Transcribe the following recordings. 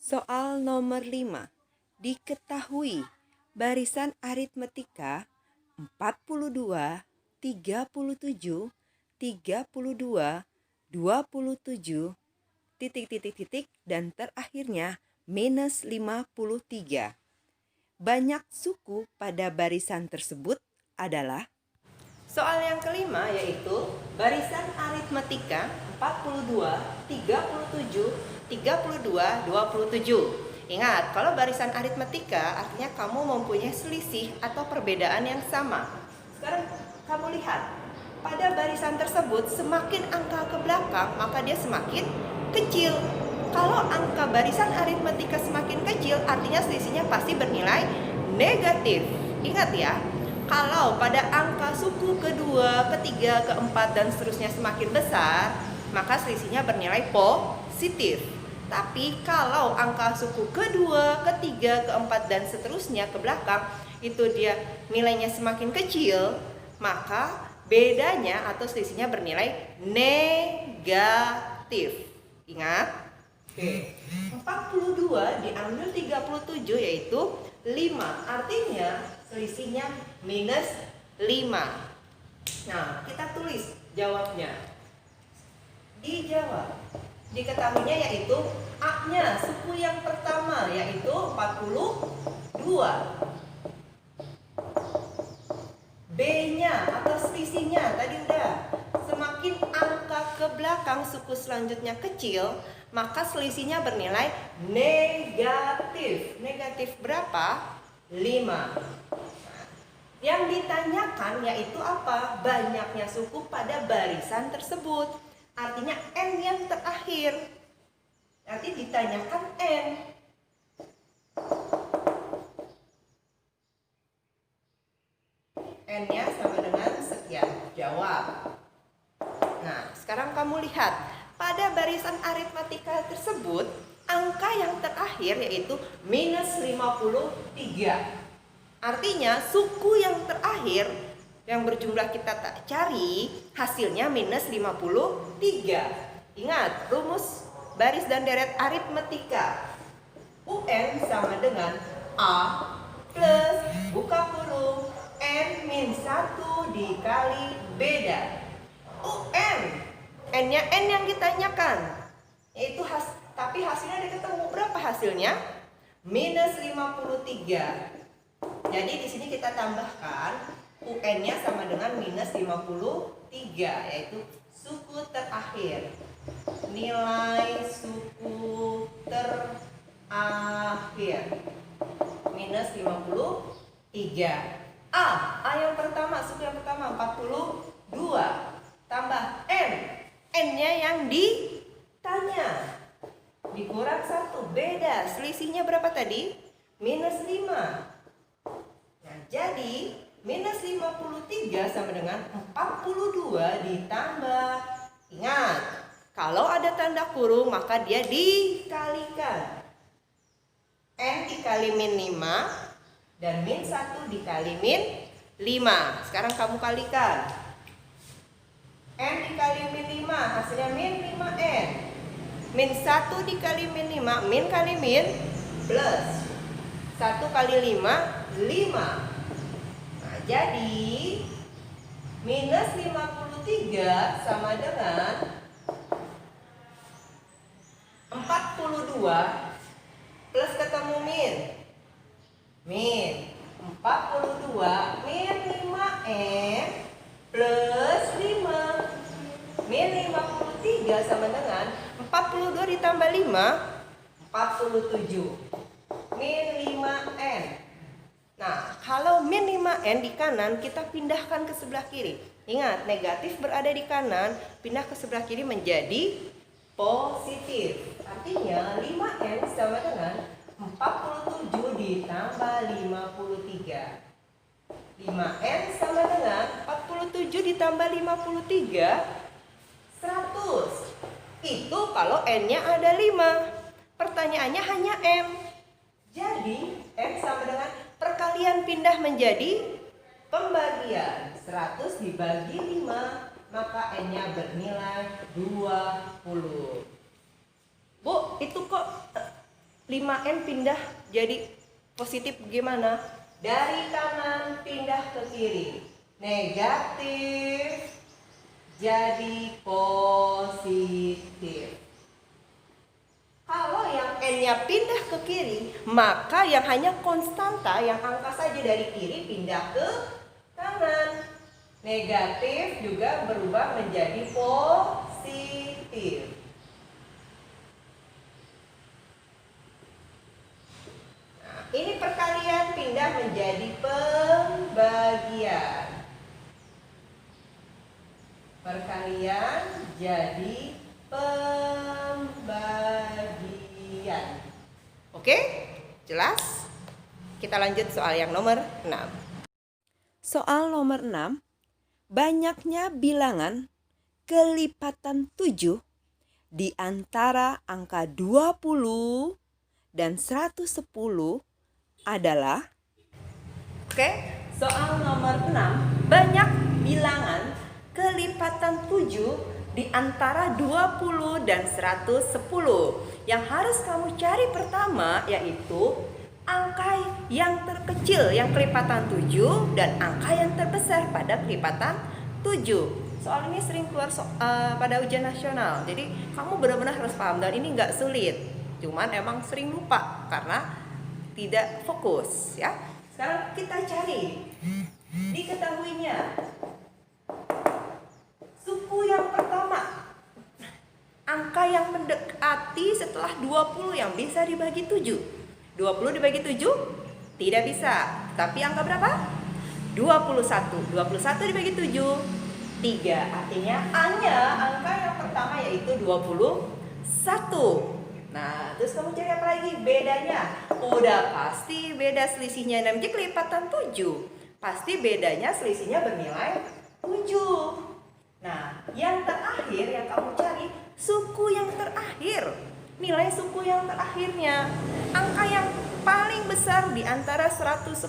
Soal nomor 5. Diketahui barisan aritmetika 42, 37, 32, 27, titik, dan terakhirnya minus 53. Banyak suku pada barisan tersebut adalah. Soal yang kelima yaitu barisan aritmetika 42, 37, 32, 27. Ingat, kalau barisan aritmetika artinya kamu mempunyai selisih atau perbedaan yang sama. Sekarang kamu lihat, pada barisan tersebut semakin angka ke belakang maka dia semakin kecil. Kalau angka barisan aritmetika semakin kecil artinya selisihnya pasti bernilai negatif. Ingat ya, kalau pada angka suku kedua, ketiga, keempat, dan seterusnya semakin besar, maka selisihnya bernilai positif. Tapi kalau angka suku kedua, ketiga, keempat, dan seterusnya ke belakang, itu dia nilainya semakin kecil, maka bedanya atau selisihnya bernilai negatif. Ingat? Oke. 42 diambil 37 yaitu 5. Artinya selisihnya minus 5. Nah, kita tulis jawabnya. Dijawab. Diketahuinya yaitu A-nya, suku yang pertama yaitu 42. B-nya atau selisihnya tadi udah. Semakin angka ke belakang suku selanjutnya kecil, maka selisihnya bernilai negatif. Negatif berapa? 5. Yang ditanyakan yaitu apa? Banyaknya suku pada barisan tersebut. Artinya N yang terakhir. Nanti ditanyakan N. N-nya sama dengan sekian. Jawab. Nah, sekarang kamu lihat. Pada barisan aritmatika tersebut, angka yang terakhir yaitu minus 53. Artinya suku yang terakhir yang berjumlah kita tak cari hasilnya minus 53. Ingat rumus baris dan deret aritmetika. UN sama dengan A plus buka kurung N min 1 dikali beda. UN N-nya N yang ditanyakan. Yaitu tapi hasilnya udah ketemu. Berapa hasilnya? Minus 53. Jadi di sini kita tambahkan UN-nya sama dengan minus 53, yaitu suku terakhir. Nilai suku terakhir minus 53. A yang pertama, suku yang pertama 42. Tambah N. N-nya yang ditanya. Dikurang 1, beda. Selisihnya berapa tadi? Minus 5. Nah, jadi minus 53 sama dengan 42 ditambah. Ingat, kalau ada tanda kurung maka dia dikalikan. N dikali min 5 dan min 1 dikali min 5. Sekarang kamu kalikan. N dikali min 5 hasilnya min 5N. Min 1 dikali min 5, min kali min plus 1 kali 5, 5. Nah, jadi minus 53 sama dengan 42 plus ketemu min. Min 42 min 5N plus 5. Min 53 sama dengan 42 ditambah 5, 47. Min 5N. Nah, kalau min 5N di kanan, kita pindahkan ke sebelah kiri. Ingat, negatif berada di kanan, pindah ke sebelah kiri menjadi positif. Artinya 5N sama dengan 47 ditambah 53. 5N sama dengan 47 ditambah 53, 100. Itu kalau N-nya ada 5. Pertanyaannya hanya M. Jadi M sama dengan perkalian pindah menjadi pembagian. 100 dibagi 5, maka N-nya bernilai 20. Bu, itu kok 5N pindah jadi positif gimana? Dari kanan pindah ke kiri. Negatif jadi positif. Kalau yang N-nya pindah ke kiri, maka yang hanya konstanta, yang angka saja dari kiri pindah ke kanan. Negatif juga berubah menjadi positif. Nah, ini perkalian pindah menjadi pembagian. Perkalian jadi pembagian. Oke? Jelas? Kita lanjut soal yang nomor 6. Soal nomor 6. Banyaknya bilangan kelipatan 7 di antara angka 20 dan 110 adalah. Oke, soal nomor 6. Banyak bilangan kelipatan 7 di antara 20 dan 110. Yang harus kamu cari pertama yaitu angka yang terkecil yang kelipatan 7 dan angka yang terbesar pada kelipatan 7. Soal ini sering keluar pada ujian nasional. Jadi kamu benar-benar harus paham dan ini nggak sulit. Cuman emang sering lupa karena tidak fokus ya. Sekarang kita cari. Diketahuinya suku yang pertama, angka yang mendekati setelah 20 yang bisa dibagi 7. 20 dibagi 7 tidak bisa. Tapi angka berapa? 21. 21 dibagi 7 3. Artinya A-nya angka yang pertama yaitu 21. Nah, terus kamu cari apa lagi? Bedanya. Udah pasti beda selisihnya. Namanya kelipatan 7. Pasti bedanya selisihnya bernilai 7. Nah, yang terakhir yang kamu cari suku yang terakhir. Nilai suku yang terakhirnya. Angka yang paling besar di antara 110.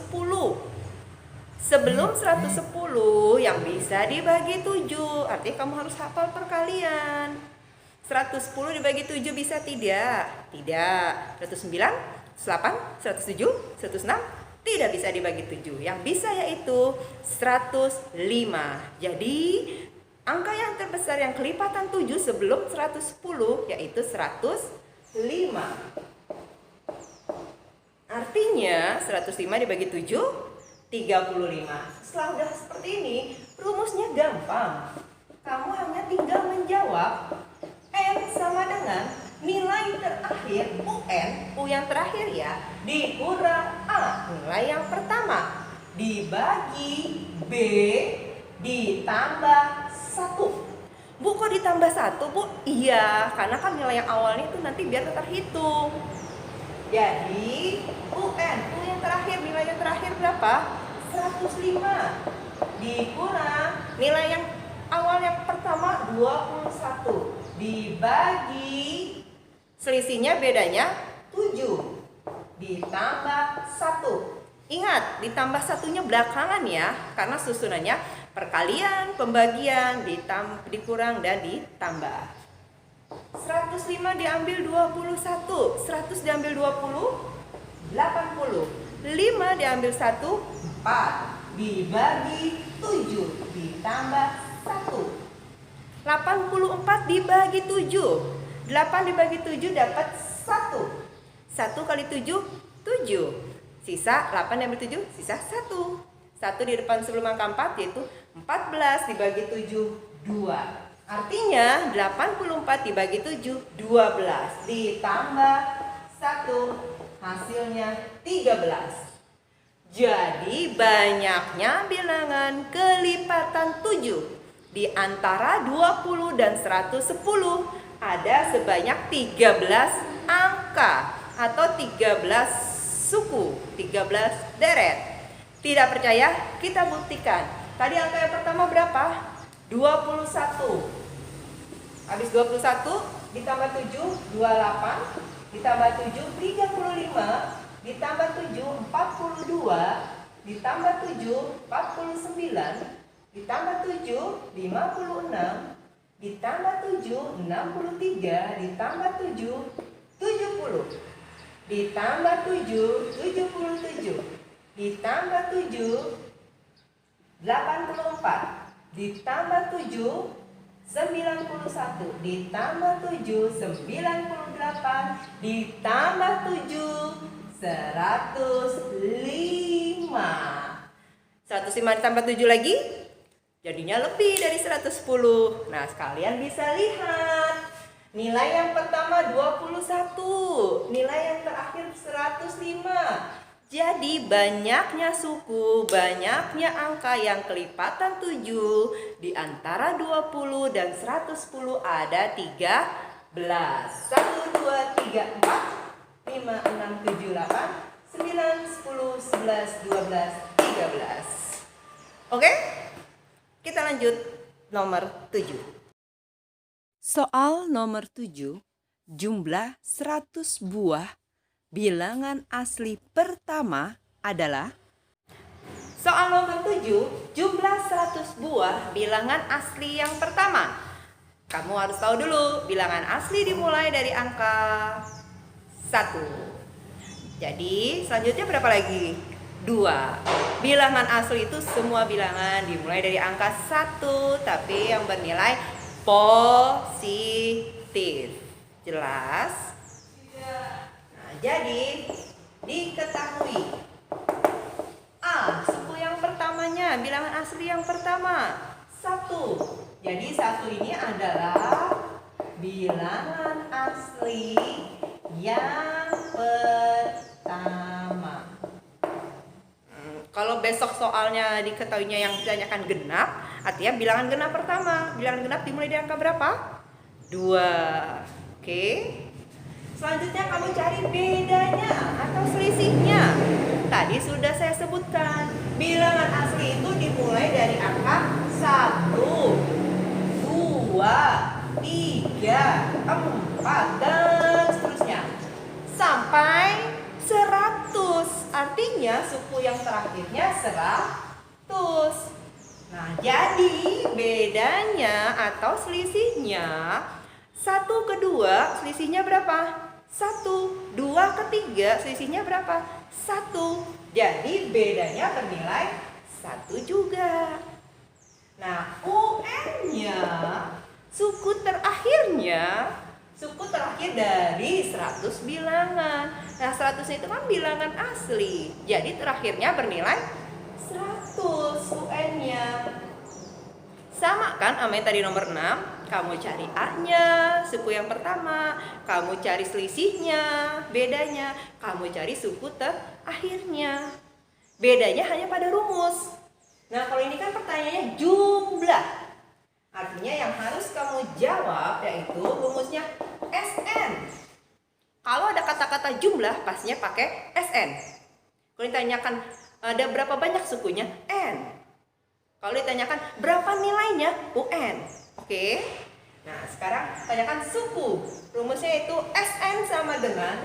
Sebelum 110 yang bisa dibagi 7. Artinya kamu harus hafal perkalian. 110 dibagi 7 bisa tidak? Tidak. 109, 108, 107, 106 tidak bisa dibagi 7. Yang bisa yaitu 105. Jadi angka yang terbesar yang kelipatan 7 sebelum 110 yaitu 105. Artinya 105 dibagi 7 35. Setelah udah seperti ini, rumusnya gampang. Kamu hanya tinggal menjawab N sama dengan nilai terakhir UN, U yang terakhir ya, dikurang A, nilai yang pertama, dibagi B ditambah 1. Bu, kok ditambah 1, Bu? Iya, karena kan nilai yang awalnya itu nanti biar terhitung. Jadi, UN, U yang terakhir, nilai yang terakhir berapa? 105. Dikurang nilai yang awal yang pertama 21. Dibagi, selisihnya bedanya 7. Ditambah 1. Ingat, ditambah satunya belakangan ya, karena susunannya perkalian, pembagian, dikurang dan ditambah. 105 diambil 21, 100 diambil 20, 80. 5 diambil 1, 4. Dibagi 7, ditambah 1. 84 dibagi 7. 8 dibagi 7 dapat 1. 1 kali 7, 7. Sisa 8 diambil 7, sisa 1. 1 di depan sebelum angka 4 yaitu 14 dibagi 7, 2. Artinya 84 dibagi 7, 12. Ditambah 1, hasilnya 13. Jadi banyaknya bilangan kelipatan 7 di antara 20 dan 110 ada sebanyak 13 angka atau 13 suku, 13 deret. Tidak percaya? Kita buktikan. Tadi angka yang pertama berapa? 21. Habis 21 ditambah 7, 28. Ditambah 7, 35. Ditambah 7, 42. Ditambah 7, 49. Ditambah 7, 56. Ditambah 7, 63. Ditambah 7, 70. ditambah 7, 77. Ditambah 7, 84. Ditambah 7, 91. Ditambah 7, 98. Ditambah 7, 105. 105 ditambah 7 lagi, jadinya lebih dari 110. Nah, sekalian bisa lihat. Nilai yang pertama 21, nilai yang terakhir 105. Jadi banyaknya suku, banyaknya angka yang kelipatan 7 di antara 20 dan 110 ada 13. 1, 2, 3, 4, 5, 6, 7, 8, 9, 10, 11, 12, 13. Oke? Kita lanjut nomor 7. Soal nomor 7, jumlah 100 buah bilangan asli pertama adalah. Soal nomor 7, jumlah 100 buah bilangan asli yang pertama. Kamu harus tahu dulu, bilangan asli dimulai dari angka 1. Jadi selanjutnya berapa lagi? 2. Bilangan asli itu semua bilangan dimulai dari angka 1, tapi yang bernilai positif. Jelas? Nah, jadi diketahui suku yang pertamanya, bilangan asli yang pertama 1. Jadi 1 ini adalah bilangan asli yang pertama. Kalau besok soalnya diketahuinya yang ditanyakan genap, artinya bilangan genap pertama. Bilangan genap dimulai dari angka berapa? 2. Oke. Selanjutnya kamu cari bedanya atau selisihnya. Tadi sudah saya sebutkan, bilangan asli itu dimulai dari angka 1, 2, 3, 4, dan seterusnya sampai 100. Artinya suku yang terakhirnya 100. Nah, jadi bedanya atau selisihnya 1 ke 2 selisihnya berapa? 1. 2 ke 3 selisihnya berapa? 1. Jadi bedanya bernilai 1 juga. Nah, UN-nya suku terakhirnya, suku terakhir dari 100 bilangan. Nah, 100 itu kan bilangan asli. Jadi terakhirnya bernilai 100 UN-nya. Sama kan sama yang tadi nomor 6. Kamu cari A-nya, suku yang pertama. Kamu cari selisihnya, bedanya. Kamu cari suku terakhirnya. Bedanya hanya pada rumus. Nah, kalau ini kan pertanyaannya jumlah. Artinya yang harus kamu jawab yaitu rumusnya SN. Kalau ada kata-kata jumlah, pastinya pakai SN. Kalau ditanyakan ada berapa banyak sukunya, N. Kalau ditanyakan berapa nilainya, UN. Oke. Nah, sekarang tanyakan suku. Rumusnya itu SN sama dengan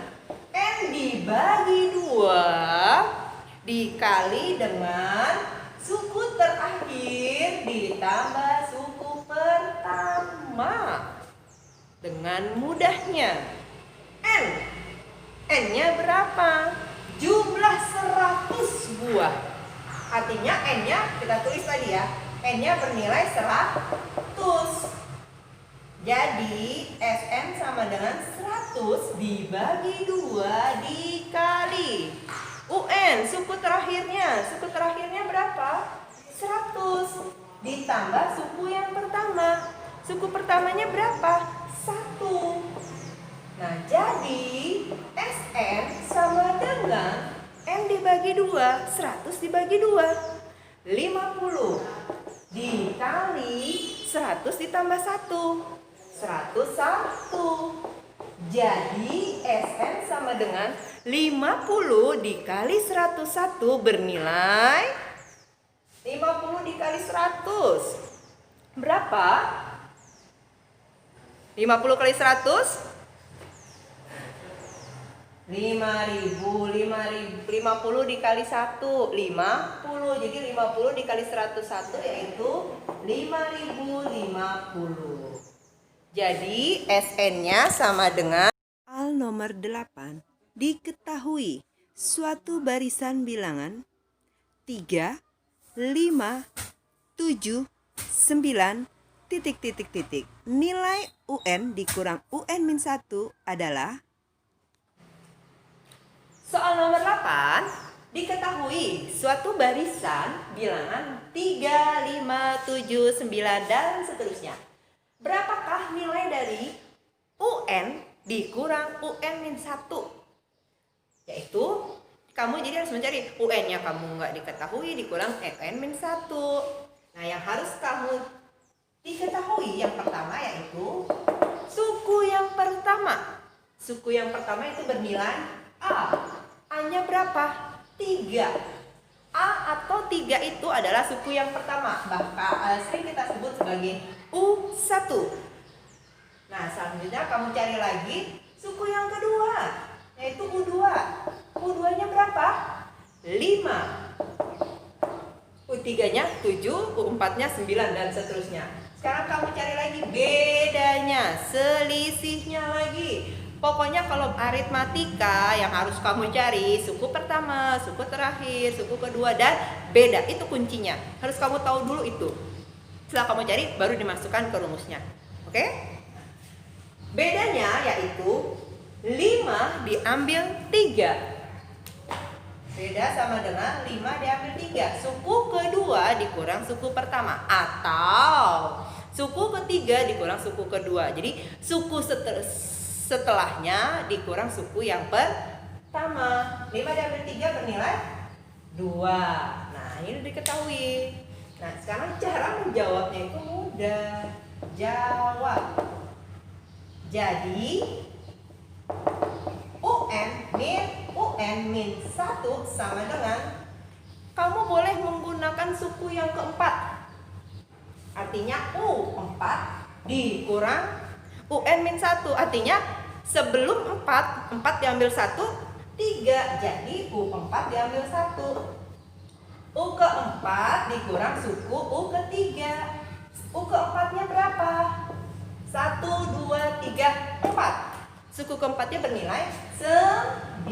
N dibagi 2 dikali dengan suku terakhir ditambah suku pertama. Dengan mudahnya N-nya berapa? Jumlah 100 buah. Artinya N-nya kita tulis tadi ya, N-nya bernilai 100. Jadi SN sama dengan 100 dibagi 2 dikali UN, suku terakhirnya. Suku terakhirnya berapa? 100 ditambah suku yang pertama. Suku pertamanya berapa? 1. Nah, jadi SN sama dengan N dibagi 2, 100 dibagi 2, 50 dikali 100 ditambah 1, 101. Jadi SN sama dengan 50 dikali 101 bernilai 50 dikali 100 berapa? 50 kali 100 50 dikali 1 50. Jadi 50 dikali 101 yaitu 5050. Jadi SN-nya sama dengan soal nomor 8. Diketahui suatu barisan bilangan 3, 5, 7, 9, titik, titik, titik. Nilai UN dikurang UN-1 adalah... Soal nomor 8, diketahui suatu barisan bilangan 3, 5, 7, 9, dan seterusnya. Berapakah nilai dari UN dikurang UN-1? Yaitu, kamu jadi harus mencari UN-nya kamu nggak diketahui dikurang UN-1. Nah, yang harus kamu diketahui yang pertama yaitu suku yang pertama. Suku yang pertama itu bernilai A. A-nya berapa? 3. A atau 3 itu adalah suku yang pertama. Bahkan sering kita sebut sebagai U1. Nah, selanjutnya kamu cari lagi suku yang kedua, yaitu U2. U2-nya berapa? 5. U3-nya 7, U4-nya 9, dan seterusnya. Sekarang kamu cari lagi bedanya, selisihnya lagi. Pokoknya kalau aritmatika yang harus kamu cari suku pertama, suku terakhir, suku kedua, dan beda. Itu kuncinya. Harus kamu tahu dulu itu. Setelah kamu cari, baru dimasukkan ke rumusnya. Oke? Bedanya yaitu 5 diambil 3. Beda sama dengan 5 diambil 3. Suku kedua dikurang suku pertama. Atau suku ketiga dikurang suku kedua. Jadi suku setelahnya dikurang suku yang pertama. 5 diambil 3 bernilai 2. Nah, ini diketahui. Nah, sekarang cara menjawabnya itu mudah. Jawab. Jadi UN-1 sama dengan, kamu boleh menggunakan suku yang keempat. Artinya U4 dikurang UN-1. Artinya sebelum 4 diambil 1, 3. Jadi U4 diambil 1. U keempat dikurang suku U ketiga. U keempatnya berapa? 1, 2, 3, 4. Suku keempatnya bernilai 9.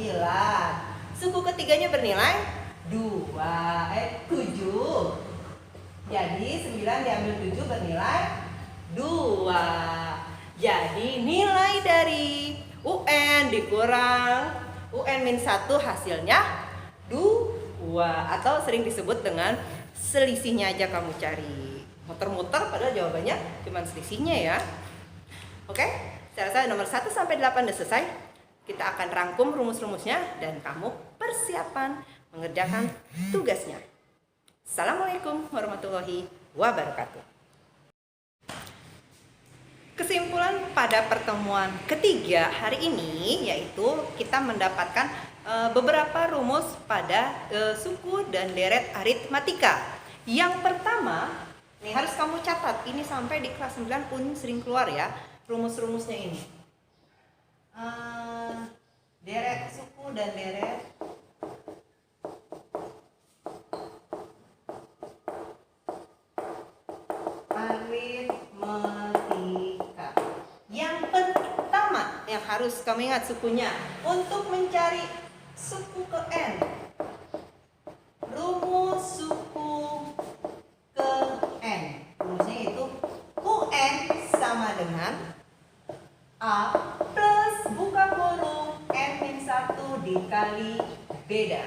Suku ketiganya bernilai 7. Jadi 9 diambil 7 bernilai 2. Jadi nilai dari UN dikurang UN-1 hasilnya 2. Atau sering disebut dengan selisihnya aja kamu cari. Muter-muter padahal jawabannya cuma selisihnya ya. Oke? Saya rasa nomor 1 sampai 8 sudah selesai. Kita akan rangkum rumus-rumusnya dan kamu persiapan mengerjakan tugasnya. Assalamualaikum warahmatullahi wabarakatuh. Kesimpulan pada pertemuan ketiga hari ini yaitu kita mendapatkan beberapa rumus pada suku dan deret aritmatika. Yang pertama, ini harus kamu catat. Ini sampai di kelas 9 pun sering keluar ya. Rumus-rumusnya ini deret suku dan deret aritmatika. Yang pertama yang harus kamu ingat sukunya. Untuk mencari suku ke N, rumus suku ke N, rumusnya itu UN sama dengan A plus buka kurung N-1 dikali beda.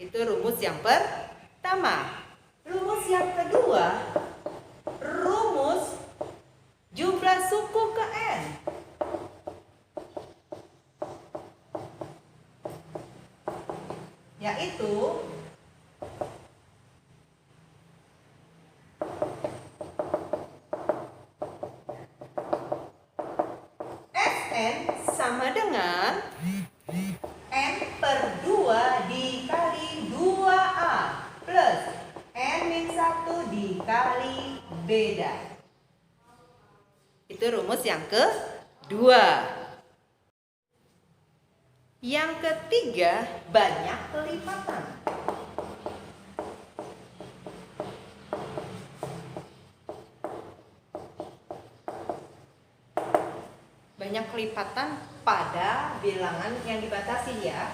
Itu rumus yang pertama. Rumus yang kedua, rumus jumlah suku ke N. Yaitu N sama dengan N per 2 dikali 2A plus N-1 dikali beda. Itu rumus yang kedua. Yang ketiga, banyak kelipatan. Banyak kelipatan pada bilangan yang dibatasi ya.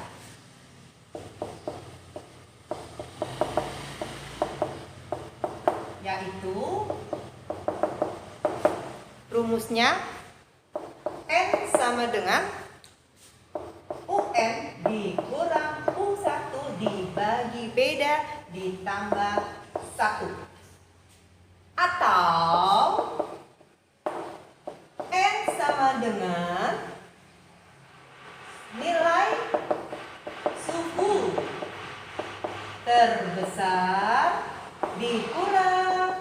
Yaitu rumusnya N sama dengan UN dikurang U1 dibagi beda ditambah 1. Atau N sama dengan nilai suku terbesar dikurang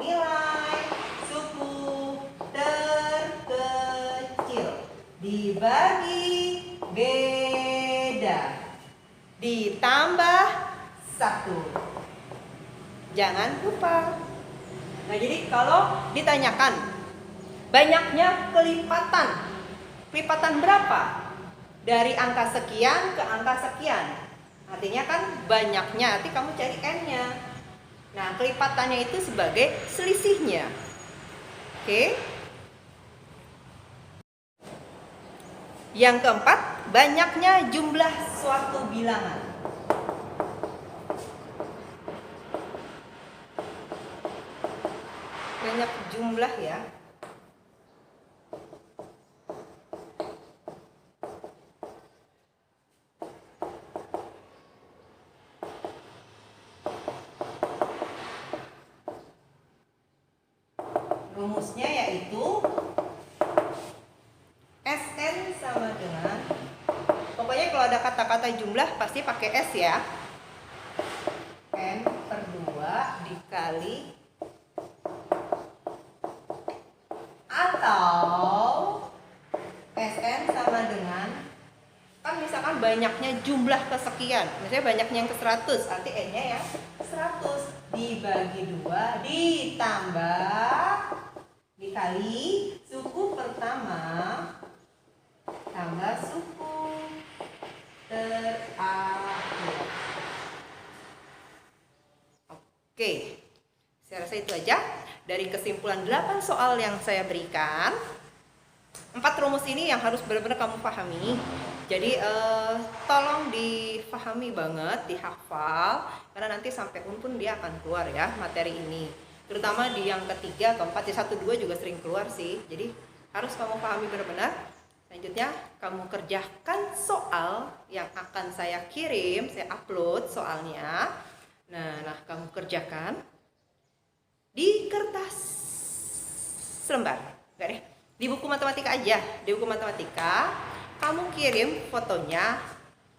nilai suku terkecil dibagi beda ditambah 1. Jangan lupa. Nah, jadi kalau ditanyakan banyaknya kelipatan berapa? Dari angka sekian ke angka sekian. Artinya kan banyaknya, nanti kamu cari N-nya. Nah, kelipatannya itu sebagai selisihnya. Oke. Yang keempat, banyaknya jumlah suatu bilangan. Banyak jumlah ya. Rumusnya yaitu SN sama dengan, pokoknya kalau ada kata-kata jumlah pasti pakai S ya. N per 2 dikali atau SN sama dengan, kan misalkan banyaknya jumlah kesekian, misalnya banyaknya yang ke 100, arti N-nya yang 100 dibagi 2 ditambah dikali suku pertama tambah suku terakhir. Oke, saya rasa itu aja dari kesimpulan 8 soal yang saya berikan. 4 rumus ini yang harus benar-benar kamu pahami. Jadi tolong dipahami banget, dihafal, karena nanti sampai pun dia akan keluar ya materi ini. Terutama di yang ketiga, keempat, ya 1, 2 juga sering keluar sih. Jadi harus kamu pahami benar-benar. Selanjutnya kamu kerjakan soal yang akan saya kirim, saya upload soalnya. Nah kamu kerjakan di kertas selembar, enggak deh, di buku matematika aja. Di buku matematika kamu kirim fotonya,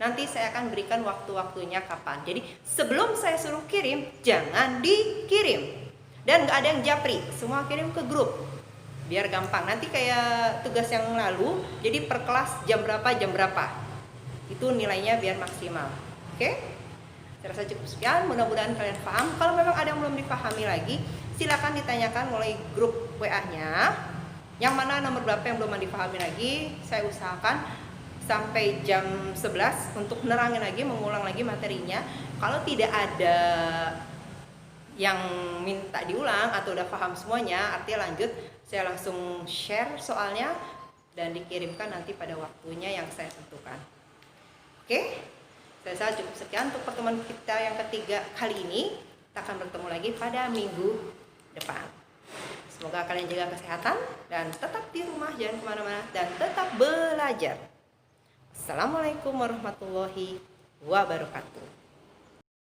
nanti saya akan berikan waktu-waktunya kapan. Jadi sebelum saya suruh kirim, jangan dikirim. Dan nggak ada yang japri, semua kirim ke grup. Biar gampang, nanti kayak tugas yang lalu, jadi per kelas jam berapa, itu nilainya biar maksimal. Oke? Saya rasa cukup sekian, mudah-mudahan kalian paham. Kalau memang ada yang belum dipahami lagi, silakan ditanyakan melalui grup WA-nya. Yang mana nomor berapa yang belum dipahami lagi, saya usahakan sampai jam 11 untuk nerangin lagi, mengulang lagi materinya. Kalau tidak ada yang minta diulang atau udah paham semuanya, artinya lanjut, saya langsung share soalnya dan dikirimkan nanti pada waktunya yang saya tentukan. Oke, saya rasa cukup sekian untuk pertemuan kita yang ketiga kali ini. Kita akan bertemu lagi pada minggu depan. Semoga kalian jaga kesehatan dan tetap di rumah, jangan kemana-mana, dan tetap belajar. Assalamualaikum warahmatullahi wabarakatuh.